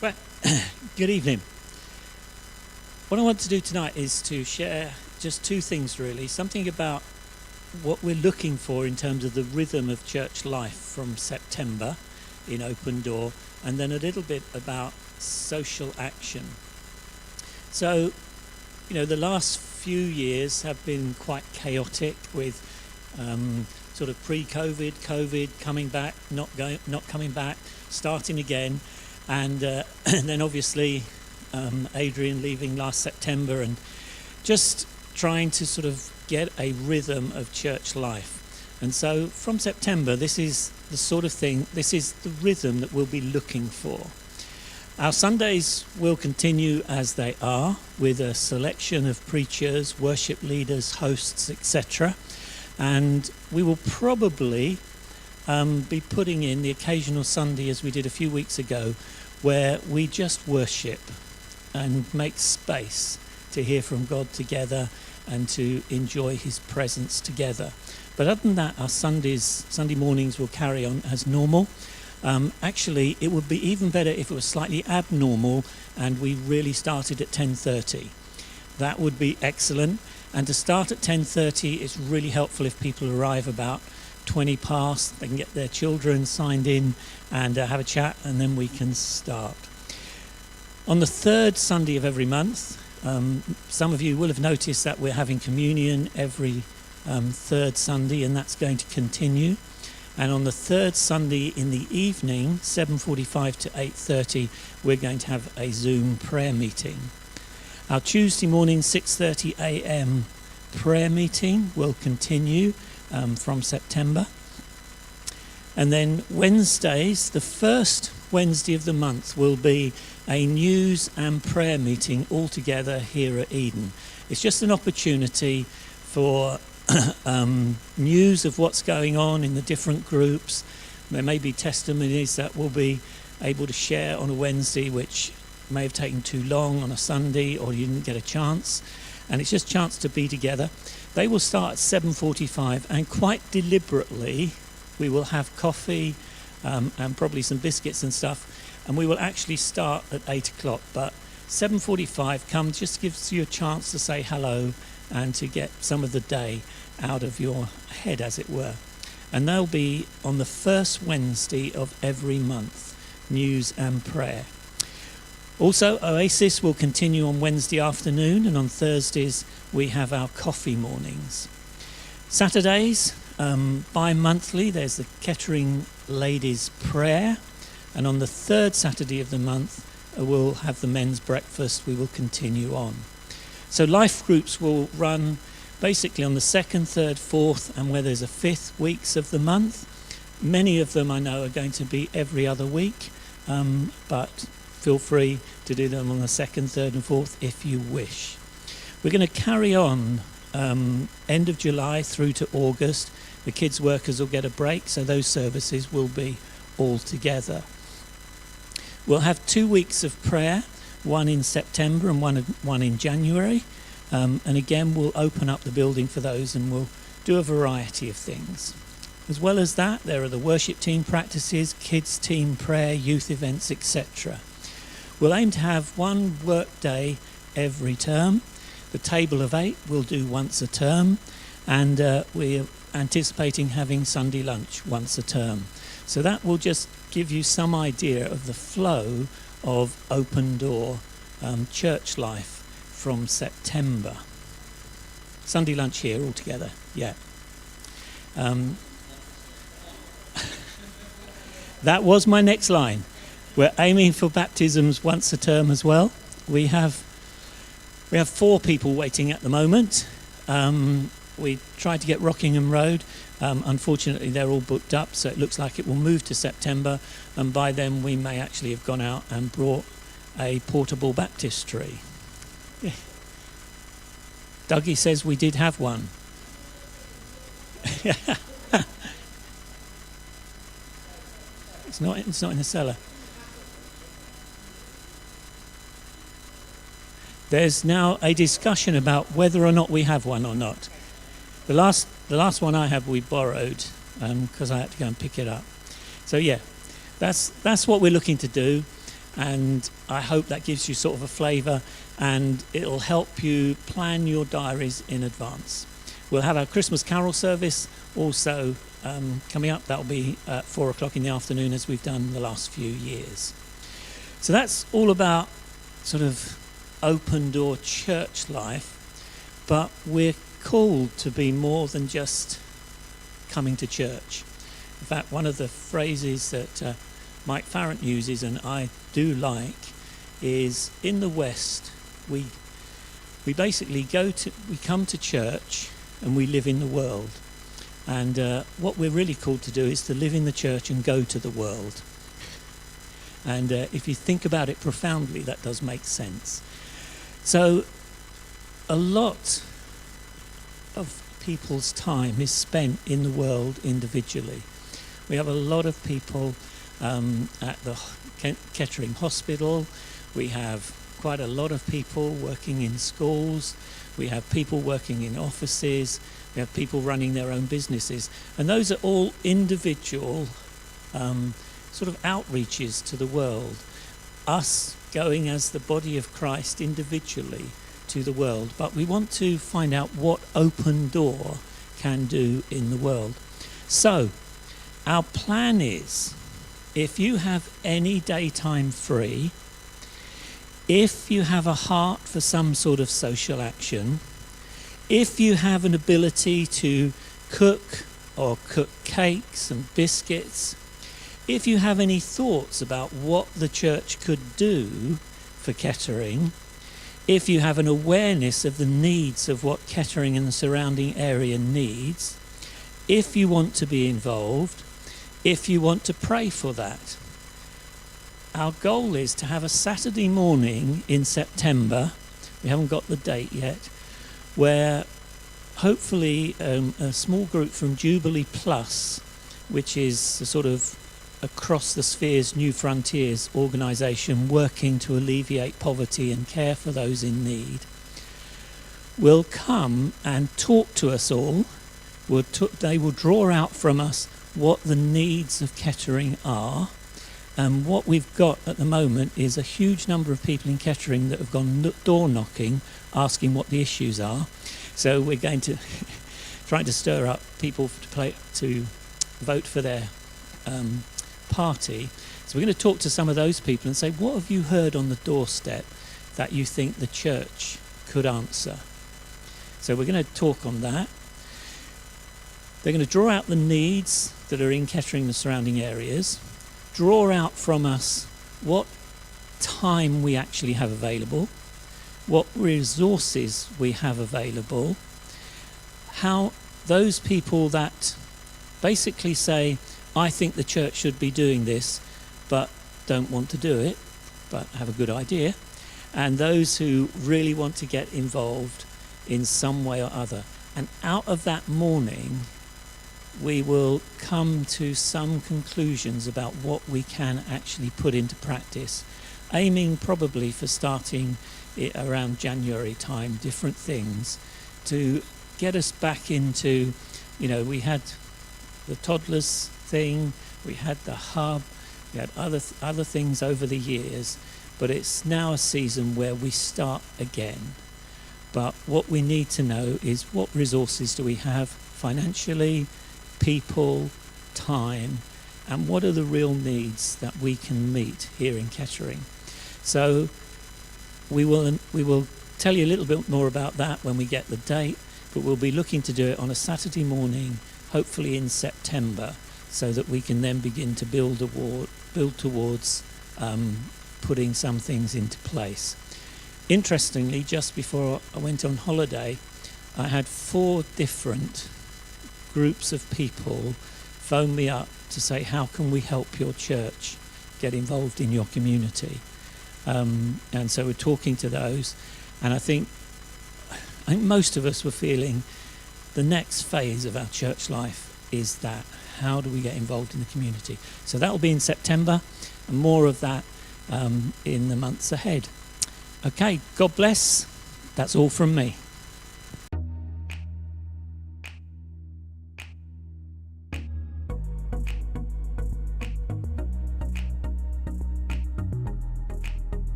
Well, good evening. What I want to do tonight is to share just two things really. Something about what we're looking for in terms of the rhythm of church life from September in Open Door, and then a little bit about social action. So, the last few years have been quite chaotic with sort of pre-COVID, COVID coming back, not coming back, starting again. And then obviously Adrian leaving last September, and just trying to sort of get a rhythm of church life. And so from September, this is the sort of thing, this is the rhythm that we'll be looking for. Our Sundays will continue as they are, with a selection of preachers, worship leaders, hosts, etc. And we will probably be putting in the occasional Sunday, as we did a few weeks ago, where we just worship and make space to hear from God together and to enjoy his presence together. But other than that, our Sunday mornings will carry on as normal. Actually, it would be even better if it was slightly abnormal and we really started at 10:30. That would be excellent. And to start at 10:30 is really helpful if people arrive about 20 past. They can get their children signed in and have a chat, and then we can start. On the third Sunday of every month, some of you will have noticed that we're having communion every third Sunday, and that's going to continue. And on the third Sunday in the evening, 7:45 to 8:30, we're going to have a Zoom prayer meeting. Our Tuesday morning 6:30 a.m. prayer meeting will continue from September. And then Wednesdays, the first Wednesday of the month, will be a news and prayer meeting all together here at Eden. It's just an opportunity for news of what's going on in the different groups. There may be testimonies that we'll be able to share on a Wednesday which may have taken too long on a Sunday, or you didn't get a chance, and it's just a chance to be together. They will start at 7:45, and quite deliberately we will have coffee and probably some biscuits and stuff, and we will actually start at 8 o'clock. But 7:45 just gives you a chance to say hello and to get some of the day out of your head, as it were. And they'll be on the first Wednesday of every month, news and prayer. Also, Oasis will continue on Wednesday afternoon, and on Thursdays we have our coffee mornings. Saturdays, bi-monthly, there's the Kettering Ladies' Prayer, and on the third Saturday of the month we'll have the men's breakfast. We will continue on. So life groups will run basically on the second, third, fourth, and where there's a fifth weeks of the month. Many of them I know are going to be every other week, but feel free to do them on the second, third and fourth if you wish. We're going to carry on end of July through to August. The kids' workers will get a break, so those services will be all together. We'll have 2 weeks of prayer, one in September and one in January. And again, we'll open up the building for those, and we'll do a variety of things. As well as that, there are the worship team practices, kids team prayer, youth events, etc. We'll aim to have one work day every term. The table of 8 we'll do once a term, and we're anticipating having Sunday lunch once a term. So that will just give you some idea of the flow of Open Door church life from September. Sunday lunch here all together, yeah. That was my next line. We're aiming for baptisms once a term as well. We have 4 people waiting at the moment. We tried to get Rockingham Road. Unfortunately, they're all booked up, so it looks like it will move to September, and by then we may actually have gone out and brought a portable baptistry. Yeah. Dougie says we did have one. It's not in the cellar. There's now a discussion about whether or not we have one or not. The last one I have we borrowed because I had to go and pick it up. So yeah, that's what we're looking to do. And I hope that gives you sort of a flavour, and it'll help you plan your diaries in advance. We'll have our Christmas carol service also coming up. That'll be at 4 o'clock in the afternoon, as we've done the last few years. So that's all about sort of open door church life, but we're called to be more than just coming to church. In fact, one of the phrases that Mike Farrant uses, and I do like, is in the West we basically we come to church and we live in the world, and what we're really called to do is to live in the church and go to the world. And if you think about it profoundly, that does make sense. So a lot of people's time is spent in the world individually. We have a lot of people at the Kettering Hospital. We have quite a lot of people working in schools. We have people working in offices. We have people running their own businesses. And those are all individual sort of outreaches to the world. Us going as the body of Christ individually to the world. But we want to find out what Open Door can do in the world. So our plan is, if you have any daytime free, if you have a heart for some sort of social action, if you have an ability to cook or cook cakes and biscuits, if you have any thoughts about what the church could do for Kettering, if you have an awareness of the needs of what Kettering and the surrounding area needs, if you want to be involved, if you want to pray for that. Our goal is to have a Saturday morning in September, we haven't got the date yet, where hopefully a small group from Jubilee Plus, which is the sort of Across the Spheres New Frontiers organisation working to alleviate poverty and care for those in need, will come and talk to us all. They will draw out from us what the needs of Kettering are. And what we've got at the moment is a huge number of people in Kettering that have gone door knocking, asking what the issues are. So we're going to try to stir up people to vote for their party. So we're going to talk to some of those people and say, what have you heard on the doorstep that you think the church could answer? So we're going to talk on that. They're going to draw out the needs that are in Kettering and the surrounding areas, draw out from us what time we actually have available, what resources we have available, how those people that basically say, I think the church should be doing this, but don't want to do it, but have a good idea, and those who really want to get involved in some way or other. And out of that morning, we will come to some conclusions about what we can actually put into practice, aiming probably for starting it around January time, different things to get us back into, we had the toddlers thing, we had the hub, we had other things over the years, but it's now a season where we start again. But what we need to know is, what resources do we have financially, people, time, and what are the real needs that we can meet here in Kettering? So we will tell you a little bit more about that when we get the date, but we'll be looking to do it on a Saturday morning, hopefully in September, so that we can then begin to build towards putting some things into place. Interestingly, just before I went on holiday, I had 4 different groups of people phone me up to say, how can we help your church get involved in your community? And so we're talking to those, and I think most of us were feeling the next phase of our church life is that, how do we get involved in the community? So that will be in September, and more of that in the months ahead. Okay, God bless. That's all from me.